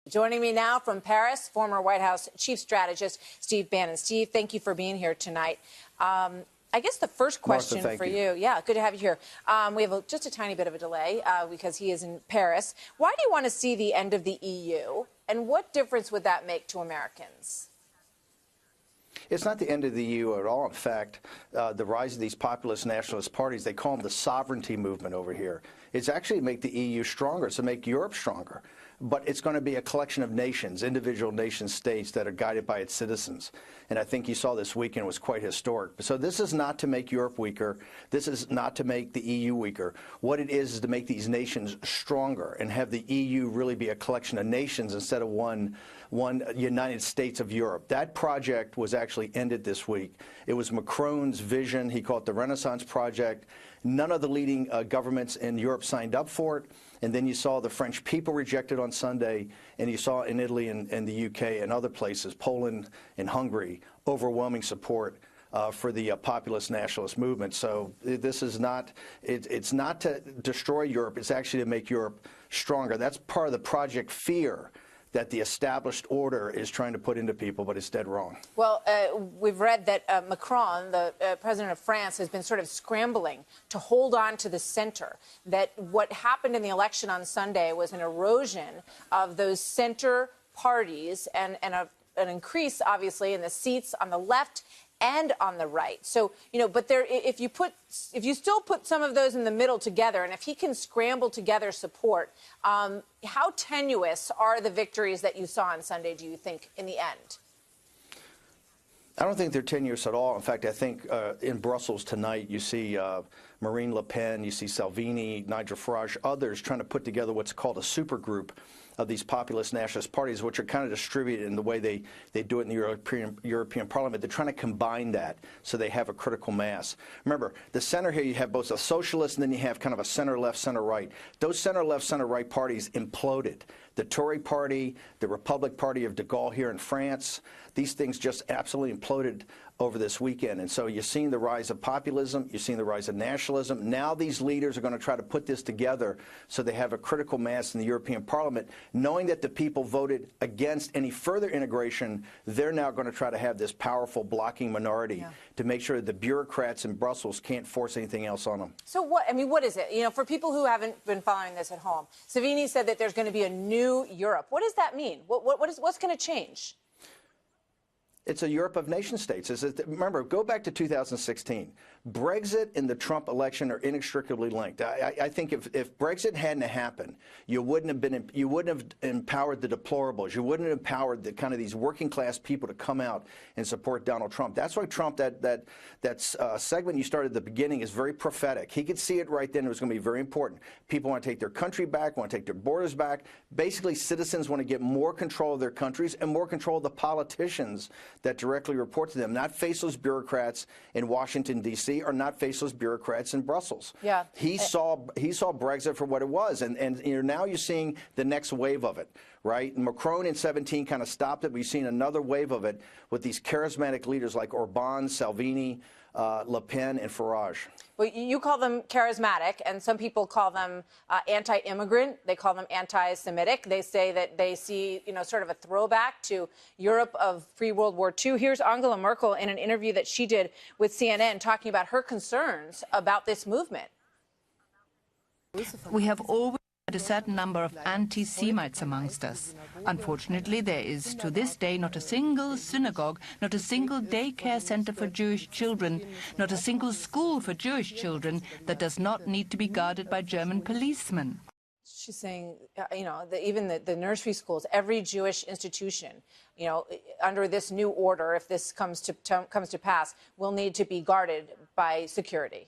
Joining me now from Paris, former White House chief strategist Steve Bannon. Steve, thank you for being here tonight. I guess the first question Martha, for thank you, yeah, good to have you here. We have just a tiny bit of a delay because he is in Paris. Why do you want to see the end of the EU, and what difference would that make to Americans? It's not the end of the EU at all. In fact, the rise of these populist nationalist parties, they call them the sovereignty movement over here. It's actually to make the EU stronger. It's to make Europe stronger. But it's going to be a collection of nations, individual nation states that are guided by its citizens. And I think you saw this weekend was quite historic. So this is not to make Europe weaker. This is not to make the EU weaker. What it is to make these nations stronger and have the EU really be a collection of nations instead of one United States of Europe. That project was actually ended this week. It was Macron's vision. He called it the Renaissance Project. None of the leading governments in Europe signed up for it. And then you saw the French people reject it on Sunday, and you saw in Italy and the UK and other places, Poland and Hungary, overwhelming support for the populist nationalist movement. So this is not, it's not to destroy Europe, it's actually to make Europe stronger. That's part of the Project Fear that the established order is trying to put into people, but it's dead wrong. Well, we've read that Macron, the president of France, has been sort of scrambling to hold on to the center, that what happened in the election on Sunday was an erosion of those center parties and an increase, obviously, in the seats on the left and on the right. So, you know, but there, if you still put some of those in the middle together, and if he can scramble together support, how tenuous are the victories that you saw on Sunday, do you think, in the end? I don't think they're tenuous at all. In fact, I think in Brussels tonight, you see Marine Le Pen, you see Salvini, Nigel Farage, others trying to put together what's called a supergroup of these populist nationalist parties, which are kind of distributed in the way they do it in the European Parliament. They're trying to combine that so they have a critical mass. Remember, the center here, you have both a socialist and then you have kind of a center-left, center-right. Those center-left, center-right parties imploded. The Tory party, the Republic Party of de Gaulle here in France, these things just absolutely imploded over this weekend. And so you're seeing the rise of populism, you're seeing the rise of nationalism. Now these leaders are going to try to put this together so they have a critical mass in the European Parliament. Knowing that the people voted against any further integration, they're now going to try to have this powerful blocking minority to make sure that the bureaucrats in Brussels can't force anything else on them. So what, I mean, what is it? You know, for people who haven't been following this at home, Salvini said that there's going to be a new Europe. What does that mean? What's going to change? It's a Europe of nation states. Remember, go back to 2016. Brexit and the Trump election are inextricably linked. I think if Brexit hadn't happened, you wouldn't have empowered the deplorables. You wouldn't have empowered the kind of these working class people to come out and support Donald Trump. That's why Trump, that segment you started at the beginning is very prophetic. He could see it right then. It was going to be very important. People want to take their country back, want to take their borders back. Basically, citizens want to get more control of their countries and more control of the politicians that directly report to them, not faceless bureaucrats in Washington, D.C., or not faceless bureaucrats in Brussels. Yeah. He saw Brexit for what it was, and now you're seeing the next wave of it, right? Macron in 17 kind of stopped it, but you've seen another wave of it with these charismatic leaders like Orban, Salvini, Le Pen, and Farage. Well, you call them charismatic, and some people call them anti-immigrant. They call them anti-Semitic. They say that they see, you know, sort of a throwback to Europe of pre-World War II. Here's Angela Merkel in an interview that she did with CNN talking about her concerns about this movement. We have always had a certain number of anti-Semites amongst us. Unfortunately, there is to this day not a single synagogue, not a single daycare center for Jewish children, not a single school for Jewish children that does not need to be guarded by German policemen. She's saying, you know, even the nursery schools, every Jewish institution, you know, under this new order, if this comes to pass, will need to be guarded by security.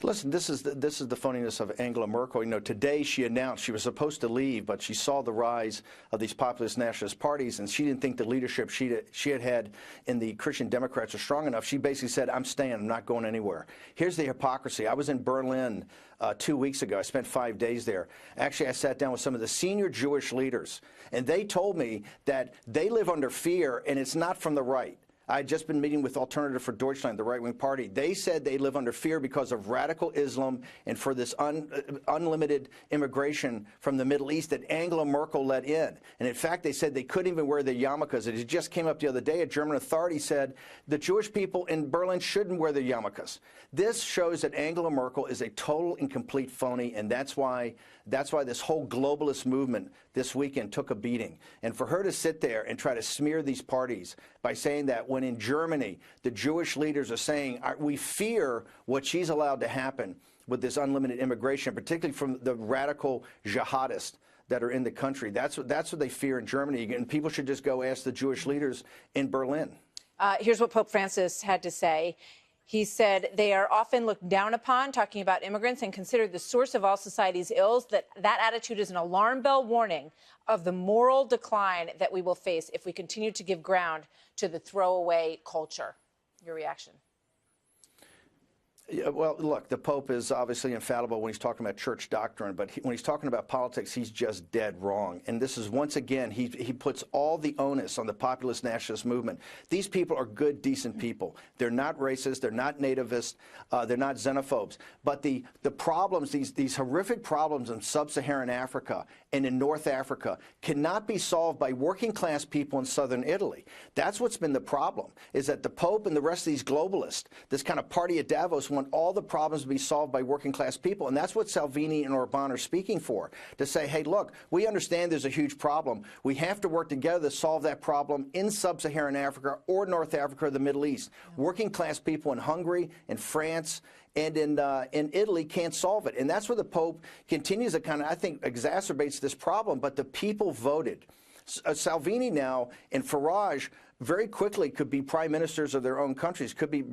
Listen, this is the phoniness of Angela Merkel. You know, today she announced she was supposed to leave, but she saw the rise of these populist nationalist parties, and she didn't think the leadership she had in the Christian Democrats was strong enough. She basically said, I'm staying, I'm not going anywhere. Here's the hypocrisy. I was in Berlin 2 weeks ago. I spent 5 days there. Actually, I sat down with some of the senior Jewish leaders, and they told me that they live under fear, and it's not from the right. I had just been meeting with Alternative for Deutschland, the right-wing party. They said they live under fear because of radical Islam and for this unlimited immigration from the Middle East that Angela Merkel let in. And in fact, they said they couldn't even wear their yarmulkes. It just came up the other day. A German authority said the Jewish people in Berlin shouldn't wear their yarmulkes. This shows that Angela Merkel is a total and complete phony, and that's why this whole globalist movement this weekend took a beating. And for her to sit there and try to smear these parties by saying that when in Germany the Jewish leaders are saying we fear what she's allowed to happen with this unlimited immigration, particularly from the radical jihadists that are in the country. That's what they fear in Germany. And people should just go ask the Jewish leaders in Berlin. Here's what Pope Francis had to say. He said they are often looked down upon, talking about immigrants, and considered the source of all society's ills. That attitude is an alarm bell warning of the moral decline that we will face if we continue to give ground to the throwaway culture. Your reaction? Yeah, well, look, the Pope is obviously infallible when he's talking about church doctrine, but when he's talking about politics, he's just dead wrong. And this is, once again, he puts all the onus on the populist nationalist movement. These people are good, decent people. They're not racist. They're not nativists. They're not xenophobes. But the problems, these horrific problems in sub-Saharan Africa and in North Africa cannot be solved by working-class people in southern Italy. That's what's been the problem, is that the Pope and the rest of these globalists, this kind of party at Davos, want all the problems to be solved by working-class people. And that's what Salvini and Orban are speaking for, to say, hey, look, we understand there's a huge problem. We have to work together to solve that problem in sub-Saharan Africa or North Africa or the Middle East. Working-class people in Hungary, in France, and in Italy can't solve it. And that's where the Pope continues to kind of, I think, exacerbates this problem. But the people voted. Salvini now and Farage very quickly could be prime ministers of their own countries. Could be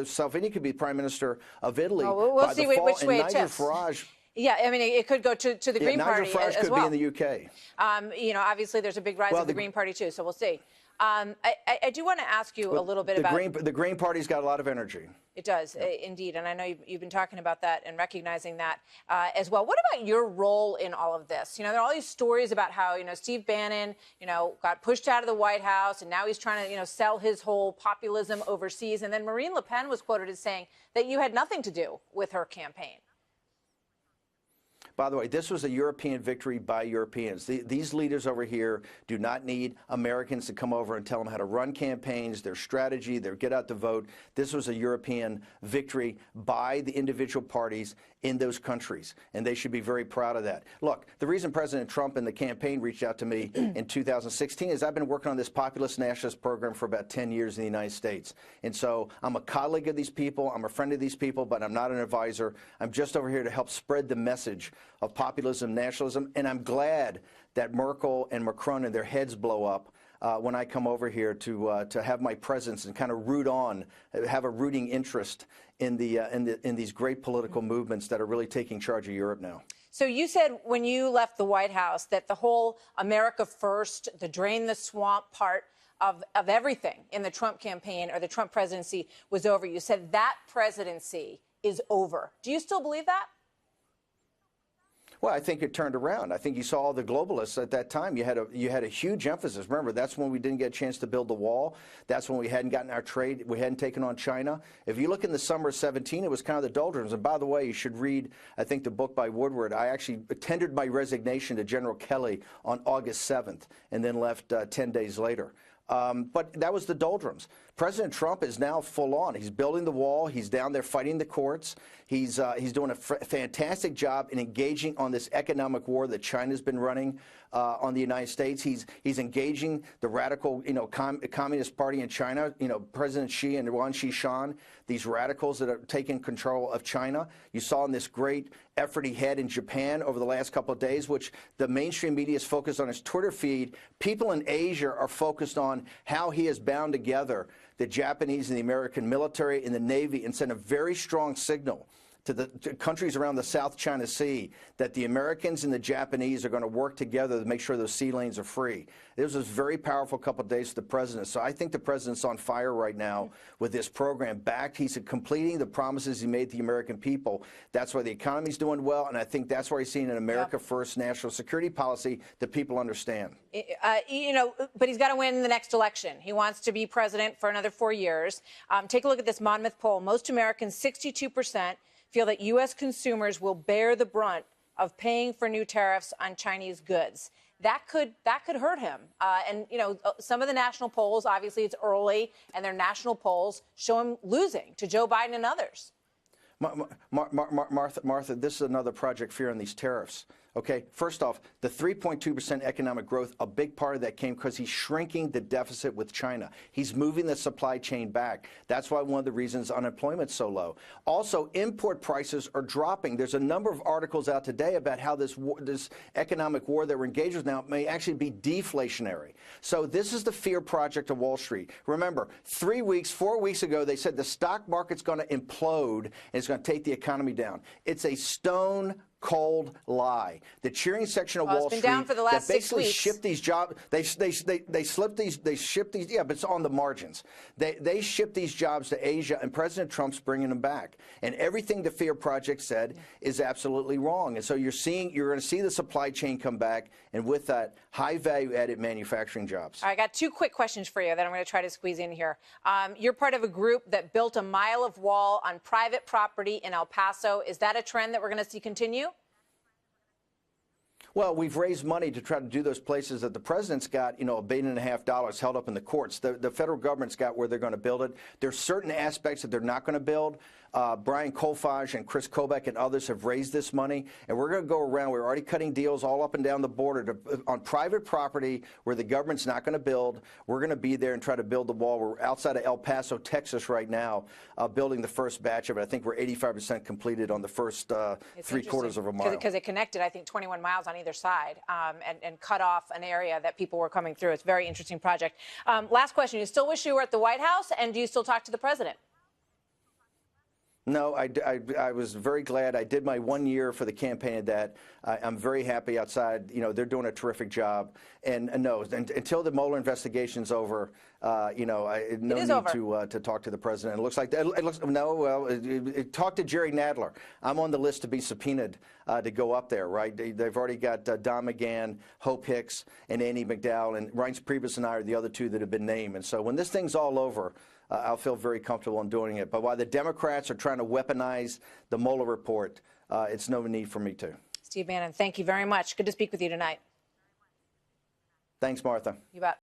Salvini could be prime minister of Italy. Oh, we'll see which way it tips. Farage, yeah, I mean, it could go to the Green Party Nigel Farage as could well. be in the UK. You know, obviously there's a big rise of the Green Party too, so we'll see. I do want to ask you a little bit about the Green Party's got a lot of energy. It does, indeed, and I know you've been talking about that and recognizing that as well. What about your role in all of this? You know, there are all these stories about how, you know, Steve Bannon, you know, got pushed out of the White House, and now he's trying to, you know, sell his whole populism overseas. And then Marine Le Pen was quoted as saying that you had nothing to do with her campaign. By the way, this was a European victory by Europeans. These leaders over here do not need Americans to come over and tell them how to run campaigns, their strategy, their get out the vote. This was a European victory by the individual parties in those countries, and they should be very proud of that. Look, the reason President Trump and the campaign reached out to me in 2016 is I've been working on this populist nationalist program for about 10 years in the United States. And so I'm a colleague of these people, I'm a friend of these people, but I'm not an advisor. I'm just over here to help spread the message of populism, nationalism, and I'm glad that Merkel and Macron and their heads blow up when I come over here to have my presence and kind of root on, have a rooting interest in these great political movements that are really taking charge of Europe now. So you said when you left the White House that the whole America First, the drain the swamp part of everything in the Trump campaign or the Trump presidency was over. You said that presidency is over. Do you still believe that? Well, I think it turned around. I think you saw all the globalists at that time. You had a huge emphasis. Remember, that's when we didn't get a chance to build the wall. That's when we hadn't gotten our trade. We hadn't taken on China. If you look in the summer of 17, it was kind of the doldrums. And by the way, you should read, I think, the book by Woodward. I actually tendered my resignation to General Kelly on August 7th and then left 10 days later. But that was the doldrums. President Trump is now full on. He's building the wall. He's down there fighting the courts. He's doing a fantastic job in engaging on this economic war that China's been running on the United States. He's engaging the radical, Communist Party in China. President Xi and Wang Xishan, these radicals that are taking control of China. You saw in this great effort he had in Japan over the last couple of days, which the mainstream media is focused on his Twitter feed. People in Asia are focused on how he has bound together the Japanese and the American military and the Navy and sent a very strong signal to the countries around the South China Sea that the Americans and the Japanese are going to work together to make sure those sea lanes are free. It was a very powerful couple of days for the president. So I think the president's on fire right now with this program back. He's completing the promises he made to the American people. That's why the economy's doing well, and I think that's why he's seeing an America First national security policy that people understand. You know, but he's got to win the next election. He wants to be president for another 4 years. Take a look at this Monmouth poll. Most Americans, 62%, feel that U.S. consumers will bear the brunt of paying for new tariffs on Chinese goods. That could hurt him. And, you know, some of the national polls, obviously it's early, and their national polls show him losing to Joe Biden and others. Martha, this is another Project Fear on these tariffs. Okay, first off, the 3.2% economic growth, a big part of that came because he's shrinking the deficit with China. He's moving the supply chain back. That's why one of the reasons unemployment's so low. Also, import prices are dropping. There's a number of articles out today about how this economic war that we're engaged with now may actually be deflationary. So this is the fear project of Wall Street. Remember, 4 weeks ago, they said the stock market's going to implode and it's going to take the economy down. It's a stone cold lie. The cheering section of Wall Street down for the last that basically 6 weeks. ship these jobs, they ship these, yeah, but it's on the margins. They ship these jobs to Asia, and President Trump's bringing them back. And everything the Fear Project said is absolutely wrong. And so you're going to see the supply chain come back, and with that, high value added manufacturing jobs. All right, I got two quick questions for you that I'm going to try to squeeze in here. You're part of a group that built a mile of wall on private property in El Paso. Is that a trend that we're going to see continue? Well, we've raised money to try to do those places that the president's got, you know, $1.5 billion held up in the courts. The federal government's got where they're going to build it. There's certain aspects that they're not going to build. Brian Kolfage and Chris Kobach and others have raised this money, and we're going to go around. We're already cutting deals all up and down the border on private property where the government's not going to build. We're going to be there and try to build the wall. We're outside of El Paso, Texas right now, building the first batch of it. I think we're 85% completed on the first 3/4 of a mile. Because it connected, I think, 21 miles on either side and cut off an area that people were coming through. It's a very interesting project. Last question. You still wish you were at the White House, and do you still talk to the president? No, I was very glad. I did my 1 year for the campaign of that. I'm very happy outside. You know, they're doing a terrific job. And no, until the Mueller investigation's over, you know, no need to talk to the president. It looks like talk to Jerry Nadler. I'm on the list to be subpoenaed to go up there, right? They've already got Don McGahn, Hope Hicks, and Andy McDowell, and Reince Priebus and I are the other two that have been named. And so when this thing's all over, I'll feel very comfortable in doing it. But while the Democrats are trying to weaponize the Mueller report, it's no need for me to. Steve Bannon, thank you very much. Good to speak with you tonight. Thanks, Martha. You bet.